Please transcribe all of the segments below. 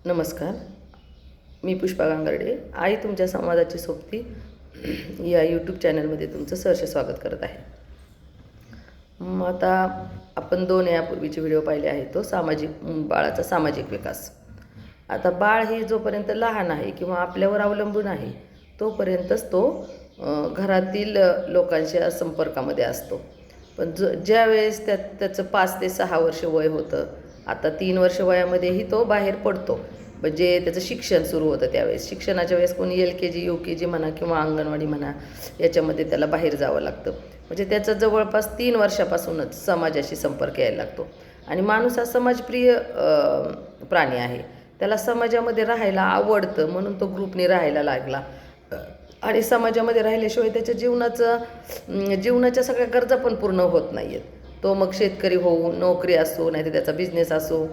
नमस्कार. मी पुष्पा गांगर्डे, आई तुमच्या संवादाची सोबती या यूट्यूब चॅनलमध्ये तुमचं सहर्ष स्वागत करत आहे. मग आता आपण 2 यापूर्वीचे व्हिडिओ पाहिले आहेत, तो बाळाचा सामाजिक विकास. आता बाळ हे जोपर्यंत लहान आहे किंवा आपल्यावर अवलंबून आहे तोपर्यंतच तो घरातील लोकांच्या संपर्कामध्ये असतो. पण ज्यावेळेस त्याचं 5 ते 6 वर्ष वय होतं, आता 3 वर्ष वयामध्येही तो बाहेर पडतो, म्हणजे त्याचं शिक्षण सुरू होतं. त्यावेळेस शिक्षणाच्या वेळेस कोणी LKG UKG म्हणा किंवा अंगणवाडी म्हणा, याच्यामध्ये त्याला बाहेर जावं लागतं. म्हणजे त्याचा जवळपास 3 वर्षापासूनच समाजाशी संपर्क यायला लागतो. आणि माणूस हा समाजप्रिय प्राणी आहे. त्याला समाजामध्ये राहायला आवडतं, म्हणून तो ग्रुपने राहायला लागला. आणि समाजामध्ये राहिल्याशिवाय त्याच्या जीवनाच्या सगळ्या गरजा पण पूर्ण होत नाही आहेत. तो मग शेतकरी होऊ, नोकरी असो, नाही तर त्याचा बिझनेस असो,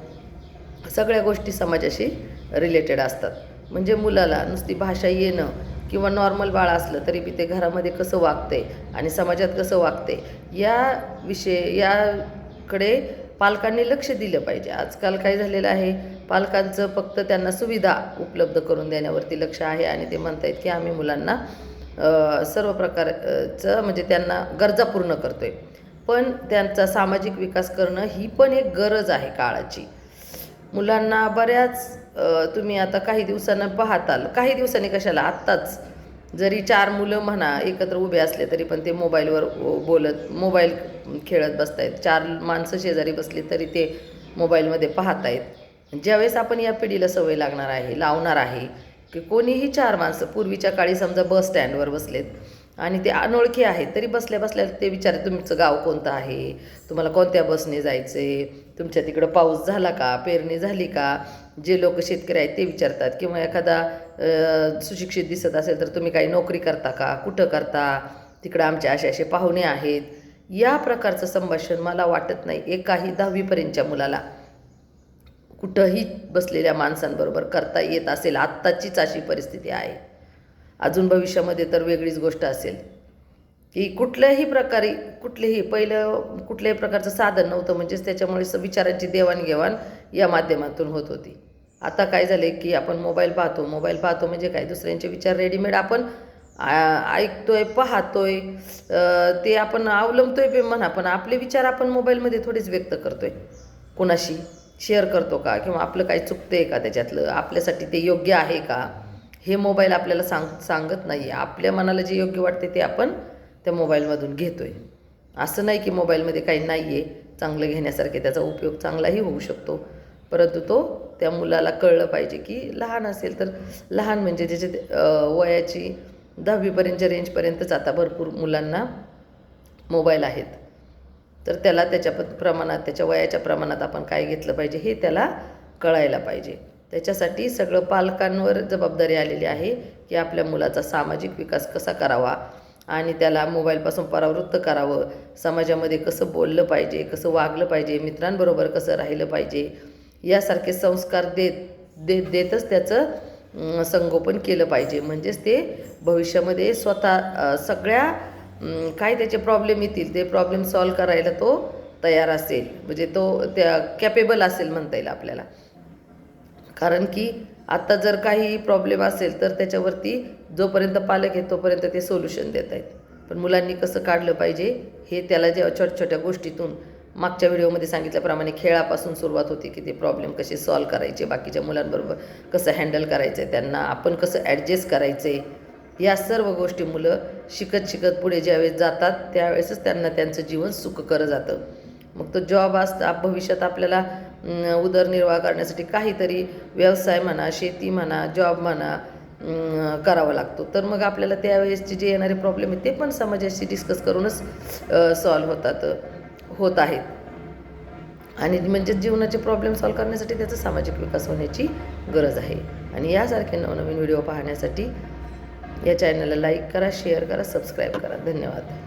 सगळ्या गोष्टी समाजाशी रिलेटेड असतात. म्हणजे मुलाला नुसती भाषा येणं किंवा नॉर्मल बाळ असलं तरी बी ते घरामध्ये कसं वागते आणि समाजात कसं वागते याकडे पालकांनी लक्ष दिलं पाहिजे. आजकाल काय झालेलं आहे, पालकांचं फक्त त्यांना सुविधा उपलब्ध करून देण्यावरती लक्ष आहे आणि ते म्हणत आहेत की आम्ही मुलांना सर्व प्रकारचं म्हणजे त्यांना गरजा पूर्ण करतो आहे. पण त्यांचा सामाजिक विकास करणं ही पण एक गरज आहे काळाची. मुलांना तुम्ही आता काही दिवसांना पाहताल, काही दिवसांनी कशाला, आत्ताच जरी 4 मुलं म्हणा एकत्र उभे असले तरी पण ते मोबाईलवर मोबाईल खेळत बसत आहेत. 4 माणसं शेजारी बसली तरी ते मोबाईलमध्ये पाहत आहेत. ज्यावेळेस आपण या पिढीला सवय लावणार आहे की कोणीही 4 माणसं, पूर्वीच्या काळी समजा बस स्टँडवर बसलेत आणि ते अनोळखी आहेत तरी बसल्या ते विचारतात तुमचं गाव कोणतं आहे, तुम्हाला कोणत्या बसने जायचं आहे, तुमच्या तिकडं पाऊस झाला का, पेरणी झाली का. जे लोक शेतकरी आहेत ते विचारतात. किंवा एखादा सुशिक्षित दिसत असेल तर तुम्ही काही नोकरी करता का, कुठं करता, तिकडं आमचे असे पाहुणे आहेत. या प्रकारचं संभाषण मला वाटत नाही एकाही 10वीपर्यंतच्या मुलाला कुठंही बसलेल्या माणसांबरोबर करता येत असेल. आत्ताचीच अशी परिस्थिती आहे. अजून भविष्यामध्ये तर वेगळीच गोष्ट असेल की कुठल्याही प्रकारचं साधन नव्हतं, म्हणजेच त्याच्यामुळे विचारांची देवाणघेवाण या माध्यमातून होत होती. आता काय झाले की आपण मोबाईल पाहतो म्हणजे काय, दुसऱ्यांचे विचार रेडीमेड आपण ऐकतोय, पाहतोय, ते आपण अवलंबतोय म्हणा, पण आपले विचार आपण मोबाईलमध्ये थोडेच व्यक्त करतोय. कोणाशी शेअर करतो का, किंवा आपलं काही चुकतंय का, त्याच्यातलं आपल्यासाठी ते योग्य आहे का, हे मोबाईल आपल्याला सांगत नाही आहे. आपल्या मनाला जे योग्य वाटते ते आपण त्या मोबाईलमधून घेतो आहे. असं नाही की मोबाईलमध्ये काही नाही आहे चांगलं घेण्यासारखे, त्याचा उपयोग चांगलाही होऊ शकतो. परंतु त्या मुलाला कळलं पाहिजे की लहान असेल तर लहान म्हणजे त्याच्या वयाची 10वीपर्यंतच्या रेंजपर्यंतच आता भरपूर मुलांना मोबाईल आहेत. तर त्याला त्याच्या वयाच्या प्रमाणात आपण काय घेतलं पाहिजे हे त्याला कळायला पाहिजे. त्याच्यासाठी सगळं पालकांवर जबाबदारी आलेली आहे की आपल्या मुलाचा सामाजिक विकास कसा करावा आणि त्याला मोबाईलपासून परावृत्त करावं, समाजामध्ये कसं बोललं पाहिजे, कसं वागलं पाहिजे, मित्रांबरोबर कसं राहिलं पाहिजे, यासारखे संस्कार देतच त्याचं संगोपन केलं पाहिजे. म्हणजेच ते भविष्यामध्ये स्वतः सगळ्या काय त्याचे प्रॉब्लेम येतील ते प्रॉब्लेम सॉल्व करायला तो तयार असेल, म्हणजे तो त्या कॅपेबल असेल म्हणता येईल आपल्याला. कारण की आत्ता जर काही प्रॉब्लेम असेल तर त्याच्यावरती जोपर्यंत पालक आहेत तोपर्यंत ते सोल्युशन देत आहेत. पण मुलांनी कसं काढलं पाहिजे हे त्याला जेव्हा छोट्या गोष्टीतून, मागच्या व्हिडिओमध्ये सांगितल्याप्रमाणे खेळापासून सुरुवात होती की ते प्रॉब्लेम कसे सॉल्व करायचे, बाकीच्या मुलांबरोबर कसं हँडल करायचं आहे, त्यांना आपण कसं ॲडजस्ट करायचं आहे, या सर्व गोष्टी मुलं शिकत पुढे ज्यावेळेस जातात त्यावेळेसच त्यांना त्यांचं जीवन सुखकर जातं. मग तो जॉब भविष्यात आपल्याला उदरनिर्वाह करण्यासाठी काहीतरी व्यवसाय म्हणा, शेती म्हणा, जॉब म्हणा करावा लागतो. तर मग आपल्याला त्यावेळेसचे जे येणारे प्रॉब्लेम आहेत ते पण समाजाशी डिस्कस करूनच सॉल्व होत आहेत. आणि म्हणजे जीवनाचे प्रॉब्लेम सॉल्व करण्यासाठी त्याचा सामाजिक विकास होण्याची गरज आहे. आणि यासारखे नवनवीन व्हिडिओ पाहण्यासाठी या चॅनलला लाईक करा, शेअर करा, सबस्क्राईब करा. धन्यवाद.